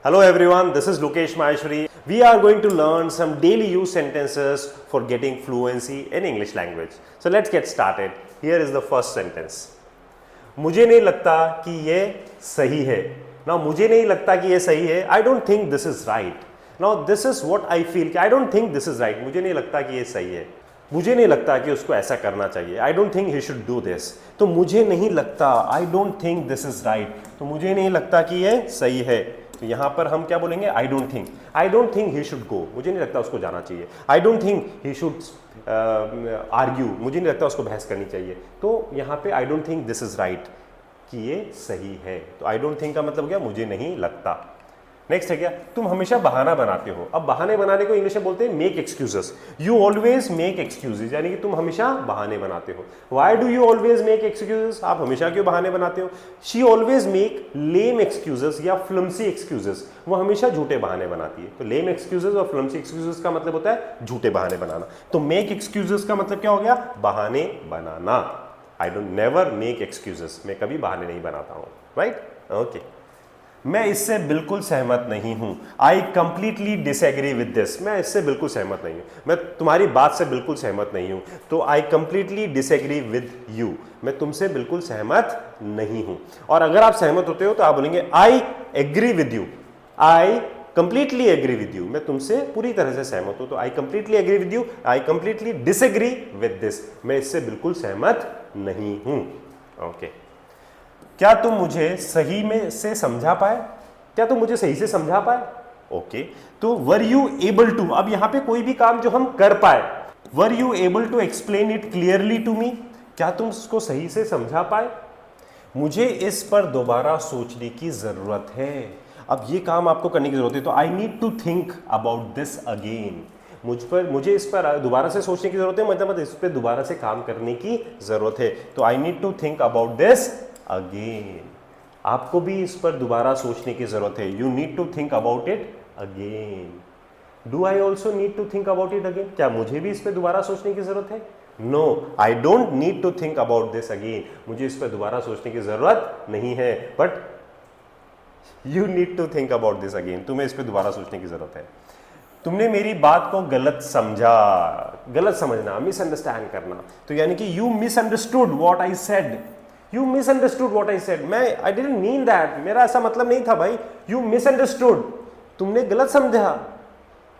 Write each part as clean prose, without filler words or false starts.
Hello everyone, this is Lokesh Maheshwari. We are going to learn some daily use sentences for getting fluency in English language. So let's get started. Here is the first sentence. मुझे नहीं लगता कि ये सही है. Now मुझे नहीं लगता कि ये सही है. I don't think this is right. Now this is what I feel. I don't think this is right. मुझे नहीं लगता कि ये सही है. मुझे नहीं लगता कि उसको ऐसा करना चाहिए. I don't think he should do this. तो मुझे नहीं लगता. I don't think this is right. तो मुझे नहीं लगता कि ये सही है. तो यहाँ पर हम क्या बोलेंगे? I don't think he should go. मुझे नहीं लगता उसको जाना चाहिए. I don't think he should argue. मुझे नहीं लगता उसको बहस करनी चाहिए. तो यहाँ पे I don't think this is right, कि ये सही है. तो आई डोंट थिंक का मतलब क्या? मुझे नहीं लगता. नेक्स्ट है क्या? तुम हमेशा बहाना बनाते हो. अब बहाने बनाने को इंग्लिश में बोलते हैं make excuses. You always make excuses, यानी कि तुम हमेशा बहाने बनाते हो. Why do you always make excuses? आप हमेशा क्यों बहाने बनाते हो? She always make lame excuses या फ्लम्सी एक्सक्यूजेस. वो हमेशा झूठे बहाने बनाती है. तो लेम एक्सक्यूजेस और फ्लम्सी एक्सक्यूजेस का मतलब होता है झूठे बहाने बनाना. तो मेक एक्सक्यूजेस का मतलब क्या हो गया? बहाने बनाना. I don't never make excuses. मैं कभी बहाने नहीं बनाता हूं. राइट? ओके. मैं इससे बिल्कुल सहमत नहीं हूं. I completely disagree with this. मैं इससे बिल्कुल सहमत नहीं हूं. मैं तुम्हारी बात से बिल्कुल सहमत नहीं हूं. तो I completely disagree with you. मैं तुमसे बिल्कुल सहमत नहीं हूं. और अगर आप सहमत होते हो तो आप बोलेंगे I agree with you. I completely agree with you. मैं तुमसे पूरी तरह से सहमत हूं. तो I completely agree with you. I completely disagree with this. मैं इससे बिल्कुल सहमत नहीं हूं. ओके. क्या तुम मुझे सही में से समझा पाए? क्या तुम मुझे सही से समझा पाए? ओके. तो वर यू एबल टू. अब यहां पे कोई भी काम जो हम कर पाए, were you able to explain it clearly to me. क्या तुम उसको सही से समझा पाए? मुझे इस पर दोबारा सोचने की जरूरत है. अब ये काम आपको करने की जरूरत है. तो I need to think about this again. मुझे इस पर दोबारा से सोचने की जरूरत है, मतलब इस पर दोबारा से काम करने की जरूरत है. तो I need to think about this again. आपको भी इस पर दोबारा सोचने की जरूरत है. You need to think about it again. Do I also need to think about it again. क्या मुझे भी इस पर दोबारा सोचने की जरूरत है? No, I don't need to think about this again. मुझे इस पर दोबारा सोचने की जरूरत नहीं है. But you need to think about this again. तुम्हें इस पर दोबारा सोचने की जरूरत है. तुमने मेरी बात को गलत समझा. गलत समझना, मिसअंडरस्टैंड करना. तो यानी कि you misunderstood what I said. You misunderstood what I said. I didn't mean that. मेरा ऐसा मतलब नहीं था भाई. You misunderstood. तुमने गलत समझा.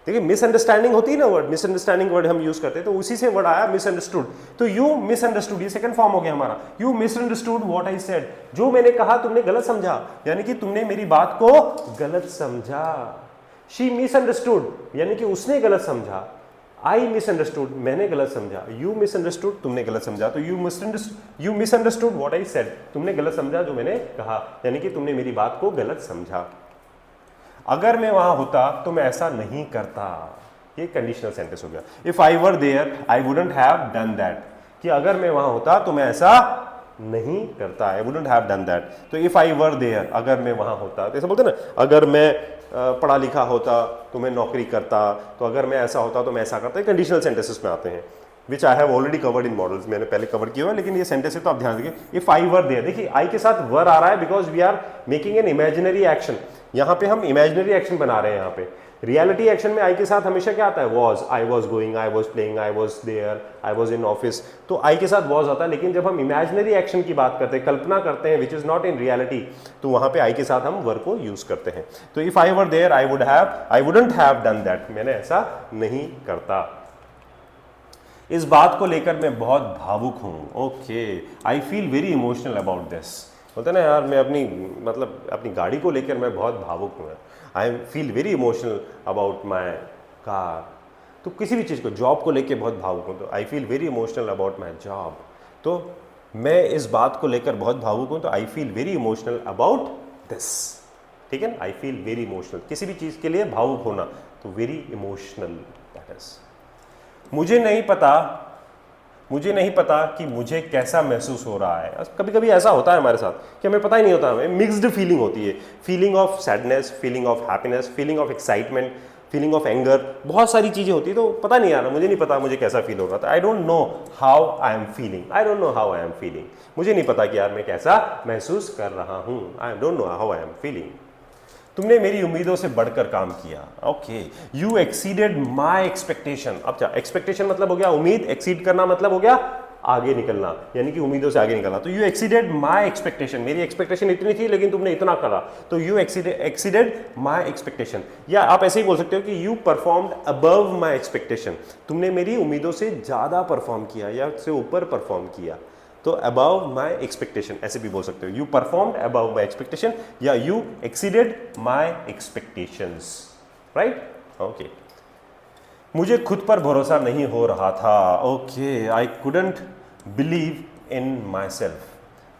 देखिए मिसअंडरस्टैंडिंग होती है ना वर्ड, मिसअंडरस्टैंडिंग वर्ड हम यूज करते हैं, तो उसी से वर्ड आया मिसअंडरस्टूड. तो यू मिसअंडरस्टूड, ये सेकंड फॉर्म हो गया हमारा. You misunderstood what I said. जो मैंने कहा तुमने गलत समझा, यानी कि तुमने मेरी बात को गलत समझा. शी मिसअंडरस्टूड, यानी कि उसने गलत समझा. आई मिसअंडरस्टूड, मैंने गलत समझा. यू मिसअंडरस्टूड, तुमने गलत समझा. तो you misunderstood what I said. तुमने गलत समझा जो मैंने कहा, यानी कि तुमने मेरी बात को गलत समझा. अगर मैं वहां होता तो मैं ऐसा नहीं करता. ये कंडीशनल सेंटेंस हो गया. If I were there I wouldn't have done that. कि अगर मैं वहां होता तो मैं ऐसा नहीं करता. आई वुडंट हैव डन दैट. तो इफ आई वर देयर, अगर मैं वहां होता, तो ऐसा बोलते ना, अगर मैं पढ़ा लिखा होता तो मैं नौकरी करता. तो अगर मैं ऐसा होता तो मैं ऐसा करता. कंडीशनल सेंटेंसेस में आते हैं, which I have already covered in models. मैंने पहले कवर किया हुआ है, लेकिन ये सेंटेंस है तो आप ध्यान रखिए. इफ आई वर देयर, देखिए आई के साथ वर आ रहा है because we are making an imaginary action. यहाँ पे हम इमेजिनरी एक्शन बना रहे हैं. यहाँ पे रियलिटी एक्शन में आई के साथ हमेशा क्या आता है? Was. I was going, I was playing, I was there, I was in office. तो आई के साथ वॉज आता है. लेकिन जब हम इमेजिनरी एक्शन की बात करते हैं, कल्पना करते हैं, which is not in reality, तो वहां पे आई के साथ हम वर को यूज करते हैं. तो if I were there I wouldn't have done that. मैंने ऐसा नहीं करता. इस बात को लेकर मैं बहुत भावुक हूं. Okay. I feel very emotional about this. होता है ना यार, मैं अपनी गाड़ी को लेकर मैं बहुत भावुक हूँ. I feel very emotional about my car. तो किसी भी चीज़ को, जॉब को लेकर बहुत भावुक हूँ, तो I feel very emotional about my job. तो मैं इस बात को लेकर बहुत भावुक हूँ, तो I feel very emotional about this. ठीक है. आई फील वेरी इमोशनल, किसी भी चीज़ के लिए भावुक होना, तो वेरी इमोशनल, दैट इज. मुझे नहीं पता कि मुझे कैसा महसूस हो रहा है. कभी कभी ऐसा होता है हमारे साथ कि हमें पता ही नहीं होता. हमें मिक्स्ड फीलिंग होती है. Feeling of sadness, feeling of happiness, feeling of excitement, feeling of anger, बहुत सारी चीज़ें होती है. तो पता नहीं आ रहा, मुझे नहीं पता मुझे कैसा फील हो रहा था. I don't know how I am feeling. I don't know how I am feeling. मुझे नहीं पता कि यार मैं कैसा महसूस कर रहा हूँ. I don't know how I am feeling. तुमने मेरी उम्मीदों से बढ़कर काम किया। Okay, you exceeded my expectation. अब क्या एक्सपेक्टेशन मतलब हो गया उम्मीद, एक्सीड करना मतलब हो गया आगे निकलना, यानी कि उम्मीदों से आगे निकलना। तो यू एक्सीडेड माई एक्सपेक्टेशन, मेरी एक्सपेक्टेशन इतनी थी लेकिन तुमने इतना करा, तो यू एक्सीडेड माई एक्सपेक्टेशन। या आप ऐसे ही बोल सकते हो कि you performed above my expectation, तुमने मेरी उम्मीदों से ज्यादा परफॉर्म किया या से ऊपर परफॉर्म किया। तो अबव माई एक्सपेक्टेशन ऐसे भी बोल सकते हो, you performed above my expectation या you exceeded my expectations, right. Okay, मुझे खुद पर भरोसा नहीं हो रहा था। Okay, I couldn't believe in myself,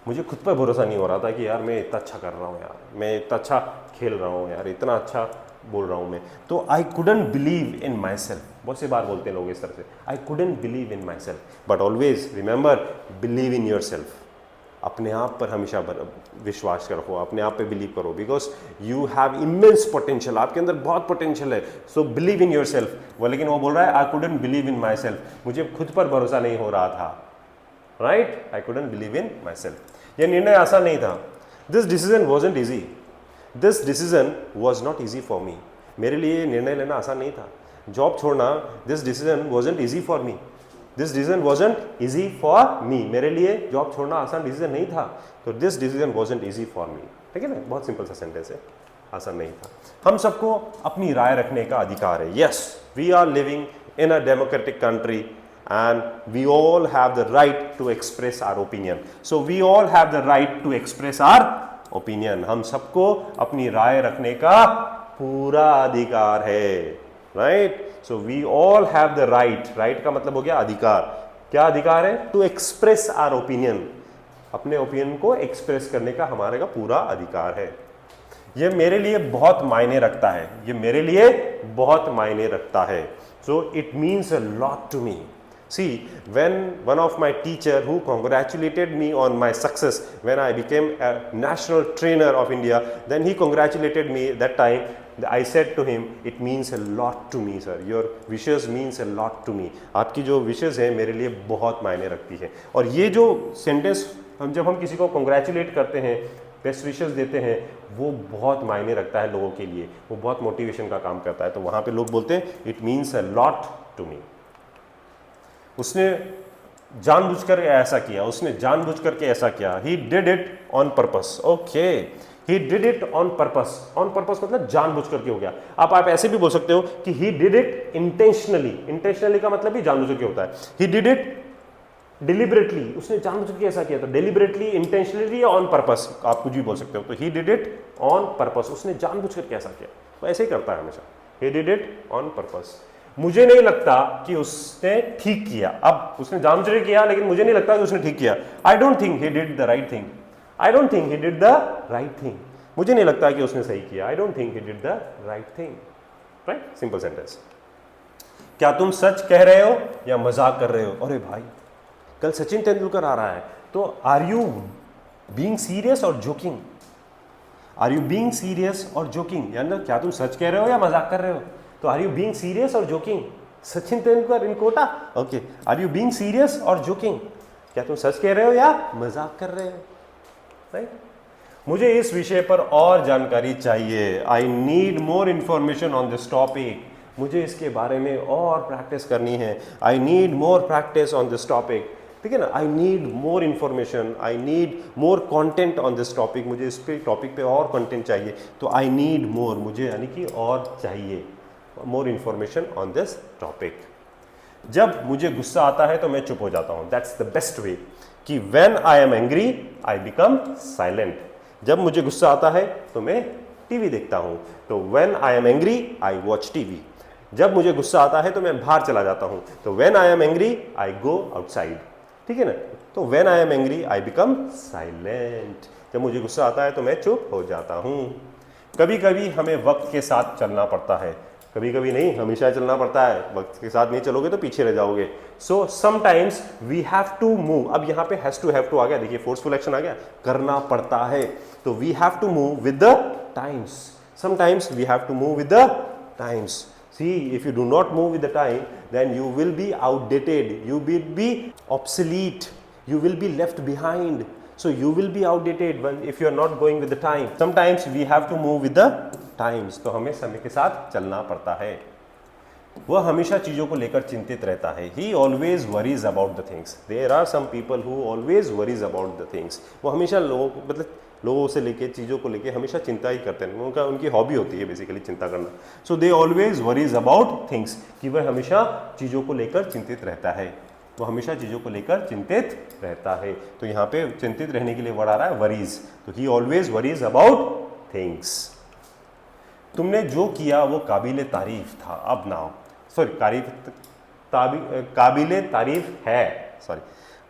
मुझे खुद पर भरोसा नहीं हो रहा था कि यार मैं इतना अच्छा कर रहा हूँ, यार मैं इतना अच्छा खेल रहा हूँ, यार इतना अच्छा बोल रहा हूँ मैं। तो आई couldn't believe in my self, बहुत सी बार बोलते हैं लोग इस तरह से, आई couldn't believe in my self. But always remember, believe in your self, अपने आप पर हमेशा विश्वास रखो, अपने आप पे बिलीव करो, because you have immense potential, आपके अंदर बहुत पोटेंशियल है। So believe in your self. वो लेकिन वो बोल रहा है आई couldn't believe in myself, मुझे खुद पर भरोसा नहीं हो रहा था, right. I couldn't believe in my self. यह निर्णय आसान नहीं था। This decision wasn't easy, this decision was not easy for me, मेरे लिए निर्णय लेना आसान नहीं था। जॉब छोड़ना, this decision wasn't easy for me, this decision wasn't easy for me, मेरे लिए जॉब छोड़ना आसान डिसीजन नहीं था। तो this decision wasn't easy for me, ठीक है ना, बहुत सिंपल सा सेंटेंस है, आसान नहीं था। हम सबको अपनी राय रखने का अधिकार है। Yes, we are living in a democratic country and we all have the right to express our opinion. So we all have the right to express our opinion, हम सबको अपनी राय रखने का पूरा अधिकार है, right. So we all have the right, right का मतलब हो गया अधिकार। क्या अधिकार है? टू एक्सप्रेस आवर ओपिनियन, अपने ओपिनियन को एक्सप्रेस करने का हमारे का पूरा अधिकार है। ये मेरे लिए बहुत मायने रखता है, ये मेरे लिए बहुत मायने रखता है। So it means a lot to me. See, when one of my teacher who congratulated me on my success when I became a national trainer of India, then he congratulated me that time. I said to him, it means a lot to me, sir. Your wishes means a lot to me. आपकी जो wishes हैं मेरे लिए बहुत मायने रखती है। और ये जो sentence जब हम किसी को congratulate करते हैं, बेस्ट विशेस देते हैं, वो बहुत मायने रखता है लोगों के लिए, वो बहुत मोटिवेशन का काम करता है। तो वहाँ पे लोग बोलते हैं it means a lot to me. उसने जानबूझकर ऐसा किया, उसने जानबूझकर के ऐसा किया। He did it on purpose. Okay, he did it on purpose. On purpose मतलब जानबूझ करके हो गया। आप ऐसे भी बोल सकते हो कि ही डिड इट इंटेंशनली। इंटेंशनली का मतलब भी जानबूझ के होता है। ही डिड इट डिलिबरेटली, उसने जानबूझ के ऐसा किया। तो डिलिबरेटली, इंटेंशनली या ऑन पर्पस, आप कुछ भी बोल सकते हो। तो ही डिड इट ऑन पर्पस, उसने जानबूझ करके ऐसा किया। तो ऐसे ही करता है हमेशा, ही डिड इट ऑन पर्पस। मुझे नहीं लगता कि उसने ठीक किया। अब उसने जानबूझ के किया, लेकिन मुझे नहीं लगता कि उसने ठीक किया। I don't think he did the right thing. I don't think he did the right thing. मुझे नहीं लगता कि उसने सही किया। I don't think he did the right thing, right. Simple sentence. क्या तुम सच कह रहे हो या मजाक कर रहे हो? अरे भाई, कल सचिन तेंदुलकर आ रहा है, तो are you being serious or joking? Are you being serious or joking, यानी क्या तुम सच कह रहे हो या मजाक कर रहे हो? तो are you being serious or joking? Sachin Tendulkar in Kota. Okay, are you being serious or joking? क्या तुम सच कह रहे हो या मजाक कर रहे हो, राइट। मुझे इस विषय पर और जानकारी चाहिए। I need more information on this topic. मुझे इसके बारे में और प्रैक्टिस करनी है। I need more practice on this topic, ठीक है ना। I need more information, I need more content on this topic. मुझे इस पे टॉपिक पे और कंटेंट चाहिए। तो आई नीड मोर, मुझे यानी कि और चाहिए, more information on this topic. जब मुझे गुस्सा आता है तो मैं चुप हो जाता हूँ। दैट्स द बेस्ट वे कि when I am angry I become silent. जब मुझे गुस्सा आता है तो मैं टीवी देखता हूँ। तो when I am angry I watch TV. जब मुझे गुस्सा आता है तो मैं बाहर चला जाता हूँ। तो when I am angry I go outside, ठीक है ना। तो when I am angry I become silent. जब मुझे गुस्सा आता है तो मैं चुप हो जाता हूँ। कभी कभी हमें वक्त के साथ चलना पड़ता है, कभी कभी नहीं, हमेशा चलना पड़ता है। वक्त के साथ नहीं चलोगे तो पीछे रह जाओगे। So sometimes we have to move. अब यहाँ पे हैव टू आ गया, देखिए फोर्सफुल एक्शन आ गया, करना पड़ता है। तो we have to move with the times. Sometimes we have to move with the times. See, if you do not move with the time, then you will be outdated, you will be obsolete, you will be left behind. So you will be outdated if you are not going with the time. Sometimes we have to move with the times. तो हमें समय के साथ चलना पड़ता है. वह हमेशा चीज़ों को लेकर चिंतित रहता है. He always worries about the things. There are some people who always worries about the things. वो हमेशा लोगों से लेके चीज़ों को लेके हमेशा चिंता ही करते हैं. उनकी हॉबी होती है बेसिकली चिंता करना. So they always worries about things. कि वह हमेशा चीज़ों को लेकर चिंतित रहता है. वो हमेशा चीज़ों को लेकर चिंतित रहता है. तो यहाँ पे चिंतित रहने के लिए वर्ड आ रहा है वरीज. तो ही ऑलवेज वरीज अबाउट थिंग्स. तुमने जो किया वो काबिले तारीफ था. अब नाउ सॉरी काबिले तारीफ है. Sorry.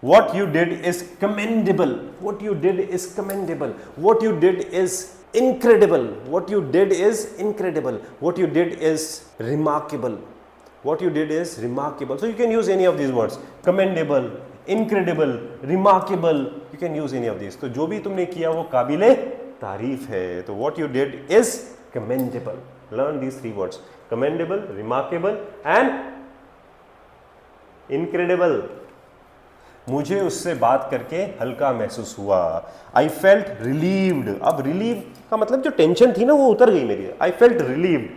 What you did is commendable. What you did is commendable. What you did is incredible. What you did is incredible. What you did is remarkable. What you did is remarkable. So you can use any of these words. Commendable, incredible, remarkable. You can use any of these. तो जो भी तुमने किया वो काबिले तारीफ है. तो what you did is commendable. Learn these three words. Commendable, remarkable and incredible. मुझे उससे बात करके हल्का महसूस हुआ. I felt relieved. अब relieve का मतलब जो टेंशन थी ना वो उतर गई मेरी. I felt relieved.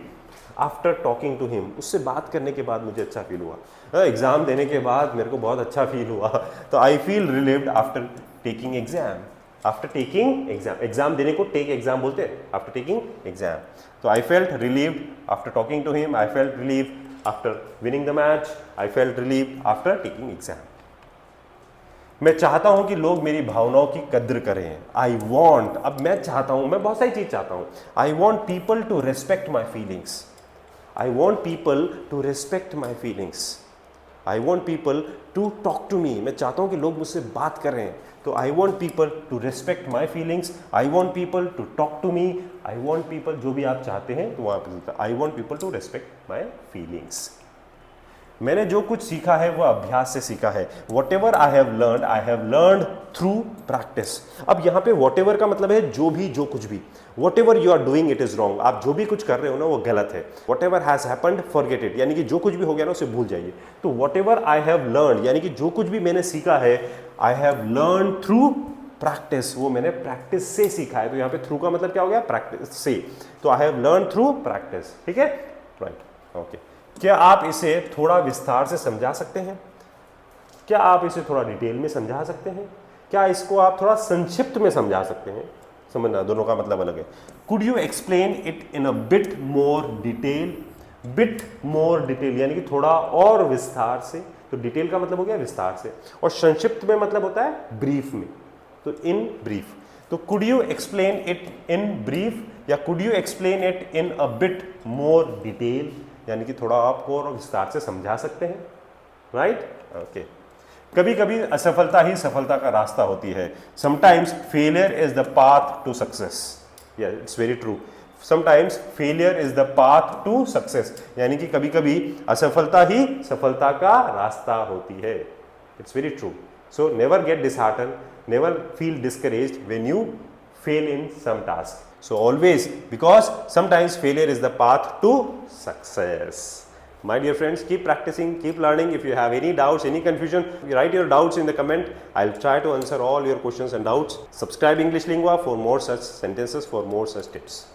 After talking to him. उससे बात करने के बाद मुझे अच्छा फील हुआ. एग्जाम देने के बाद मेरे को बहुत अच्छा फील हुआ. तो I feel relieved after taking exam. After taking exam. Exam देने को टेक एग्जाम बोलते हैं. After taking exam. तो I felt relieved after talking to him. I felt relieved after winning the match. I felt relieved after taking exam. मैं चाहता हूं कि लोग मेरी भावनाओं की कद्र करें. I want. अब मैं चाहता हूं, मैं बहुत सारी चीज चाहता हूं. I want people to respect my feelings. I want people to respect my feelings. I want people to talk to me. मैं चाहता हूँ कि लोग मुझसे बात करें. तो I want people to respect my feelings. I want people to talk to me. I want people जो भी आप चाहते हैं तो वहाँ पे I want people to respect my feelings. मैंने जो कुछ सीखा है वो अभ्यास से सीखा है. Whatever I have learned through practice. अब यहाँ पे whatever का मतलब है जो भी, जो कुछ भी. Whatever you are doing it is wrong. आप जो भी कुछ कर रहे हो ना वो गलत है. Whatever has happened forget it. यानी कि जो कुछ भी हो गया ना उसे भूल जाइए. तो whatever I have learned यानी कि जो कुछ भी मैंने सीखा है I have learned through practice. वो मैंने practice से सीखा है. तो यहाँ पे through का मतलब क्या हो गया? practice से. तो I have learned through practice. ठीक है? Right. Okay. क्या आप इसे थोड़ा विस्तार से समझा सकते हैं? क्या आप इसे थोड़ा डिटेल में समझा सकते हैं? क्या इसको आप थोड़ा संक्षिप्त में समझा सकते हैं? समझना, दोनों का मतलब अलग है. Could you explain it in a bit more detail. Bit more detail यानी कि थोड़ा और विस्तार से. तो डिटेल का मतलब हो गया विस्तार से. और संक्षिप्त में मतलब होता है ब्रीफ में. तो इन ब्रीफ. तो could you explain it in brief या could you explain it in a bit more detail यानी कि थोड़ा आपको और विस्तार से समझा सकते हैं. राइट. ओके. कभी कभी असफलता ही सफलता का रास्ता होती है. Sometimes failure is the path to success. या it's very true. Sometimes failure is the path to success यानी कि कभी कभी असफलता ही सफलता का रास्ता होती है. It's very true. So never get dishearten. Never feel discouraged when you fail in some task. So always, because sometimes failure is the path to success. My dear friends, keep practicing, keep learning. If you have any doubts, any confusion, write your doubts in the comment. I'll try to answer all your questions and doubts. Subscribe English Lingua for more such sentences, for more such tips.